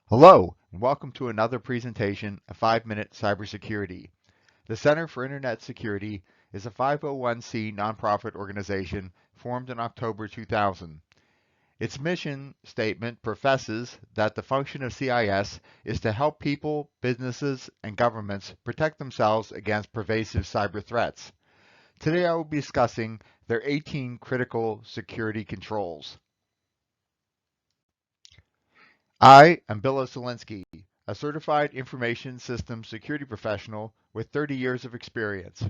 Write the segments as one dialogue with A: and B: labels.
A: Hello, and welcome to another presentation of 5-Minute Cybersecurity. The Center for Internet Security is a 501c nonprofit organization formed in October 2000. Its mission statement professes that the function of CIS is to help people, businesses, and governments protect themselves against pervasive cyber threats. Today I will be discussing their 18 critical security controls. I am Bill Osolinski, a certified information systems security professional with 30 years of experience.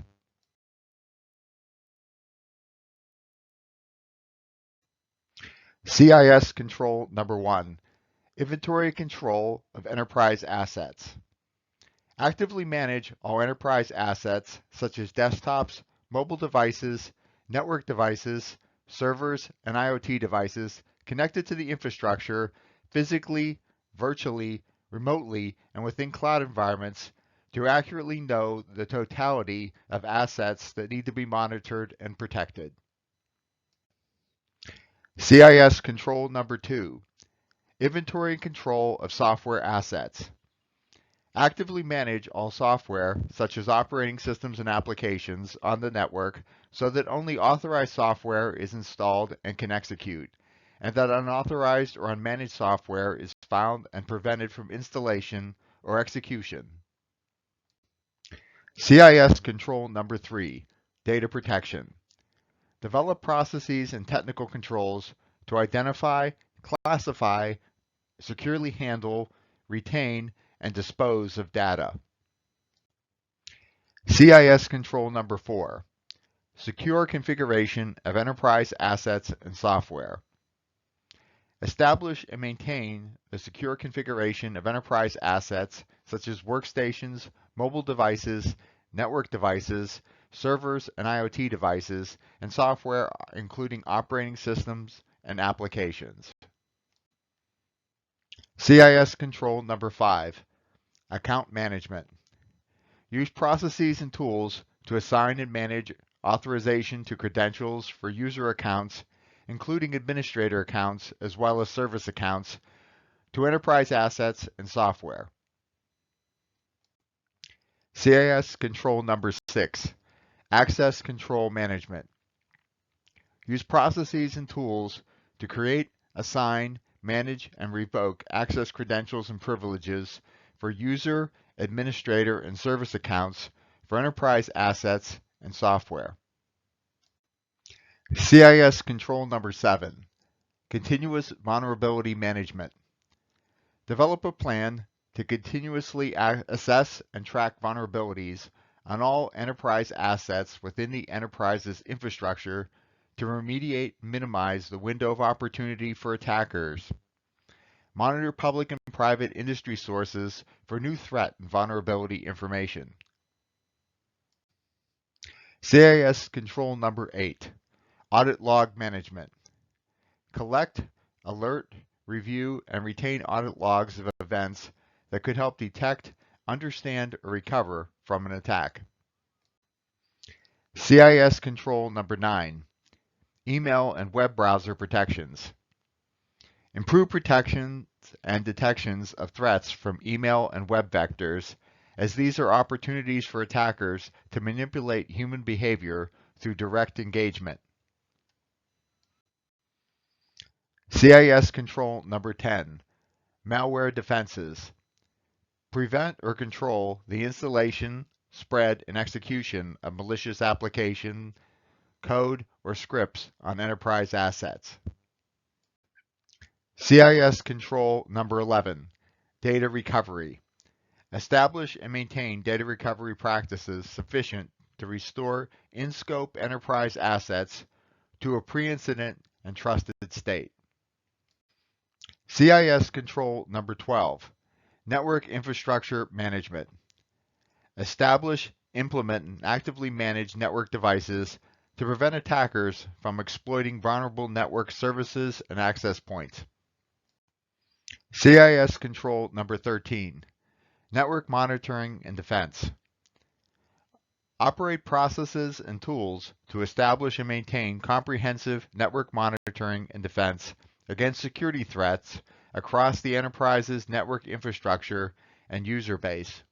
A: CIS control number 1, inventory control of enterprise assets. Actively manage all enterprise assets such as desktops, mobile devices, network devices, servers, and IoT devices connected to the infrastructure physically, virtually, remotely, and within cloud environments to accurately know the totality of assets that need to be monitored and protected. CIS control number 2, inventory and control of software assets. Actively manage all software, such as operating systems and applications, on the network so that only authorized software is installed and can execute, and that unauthorized or unmanaged software is found and prevented from installation or execution. CIS control number 3, data protection. Develop processes and technical controls to identify, classify, securely handle, retain, and dispose of data. CIS control number 4, secure configuration of enterprise assets and software. Establish and maintain a secure configuration of enterprise assets such as workstations, mobile devices, network devices, servers and IoT devices, and software including operating systems and applications. CIS control number 5, account management. Use processes and tools to assign and manage authorization to credentials for user accounts, including administrator accounts as well as service accounts, to enterprise assets and software. CIS control number 6, access control management. Use processes and tools to create, assign, manage, and revoke access credentials and privileges for user, administrator, and service accounts for enterprise assets and software. CIS control number 7, continuous vulnerability management. Develop a plan to continuously assess and track vulnerabilities on all enterprise assets within the enterprise's infrastructure to remediate and minimize the window of opportunity for attackers. Monitor public and private industry sources for new threat and vulnerability information. CIS control number 8, audit log management. Collect, alert, review, and retain audit logs of events that could help detect, understand, or recover from an attack. CIS control number 9, email and web browser protections. Improve protections and detections of threats from email and web vectors, as these are opportunities for attackers to manipulate human behavior through direct engagement. CIS control number 10, malware defenses. Prevent or control the installation, spread, and execution of malicious application, code, or scripts on enterprise assets. CIS control number 11, data recovery. Establish and maintain data recovery practices sufficient to restore in-scope enterprise assets to a pre-incident and trusted state. CIS control number 12, network infrastructure management. Establish, implement, and actively manage network devices to prevent attackers from exploiting vulnerable network services and access points. CIS control number 13, network monitoring and defense. Operate processes and tools to establish and maintain comprehensive network monitoring and defense against security threats across the enterprise's network infrastructure and user base.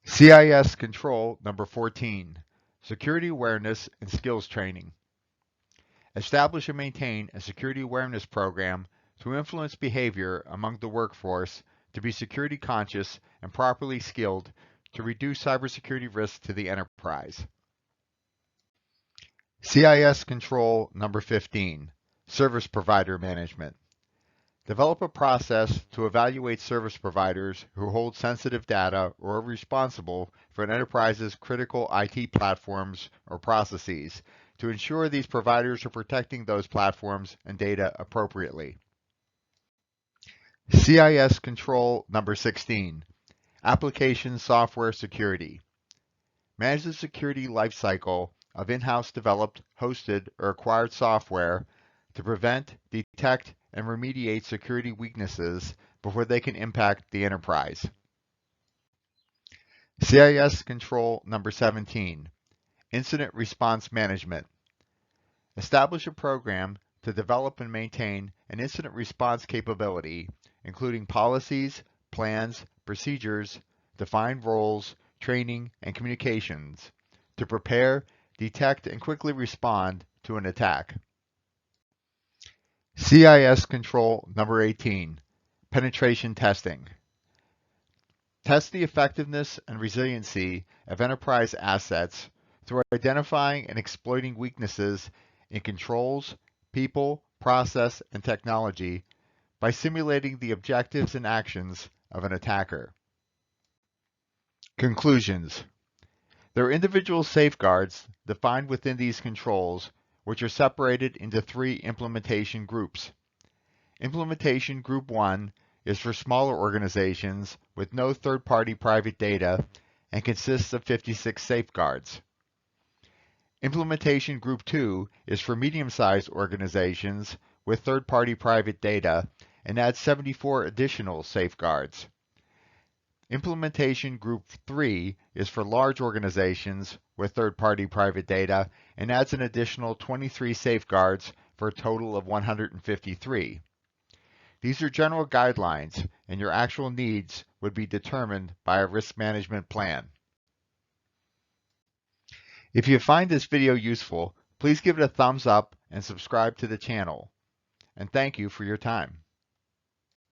A: CIS Control number 14, Security Awareness and Skills Training. Establish and maintain a security awareness program to influence behavior among the workforce to be security conscious and properly skilled to reduce cybersecurity risks to the enterprise. CIS Control number 15, Service Provider Management. Develop a process to evaluate service providers who hold sensitive data or are responsible for an enterprise's critical IT platforms or processes to ensure these providers are protecting those platforms and data appropriately. CIS Control number 16, Application Software Security. Manage the security lifecycle of in-house developed, hosted, or acquired software to prevent, detect, and remediate security weaknesses before they can impact the enterprise. CIS Control number 17, Incident Response Management. Establish a program to develop and maintain an incident response capability, including policies, plans, procedures, defined roles, training, and communications to prepare, detect, and quickly respond to an attack. CIS Control number 18, Penetration Testing. Test the effectiveness and resiliency of enterprise assets through identifying and exploiting weaknesses in controls, people, process, and technology by simulating the objectives and actions of an attacker. Conclusions. There are individual safeguards defined within these controls, which are separated into 3 implementation groups. Implementation Group 1 is for smaller organizations with no third-party private data and consists of 56 safeguards. Implementation Group 2 is for medium-sized organizations with third-party private data and adds 74 additional safeguards. Implementation Group 3 is for large organizations with third-party private data and adds an additional 23 safeguards for a total of 153. These are general guidelines, and your actual needs would be determined by a risk management plan. If you find this video useful, please give it a thumbs up and subscribe to the channel. And thank you for your time.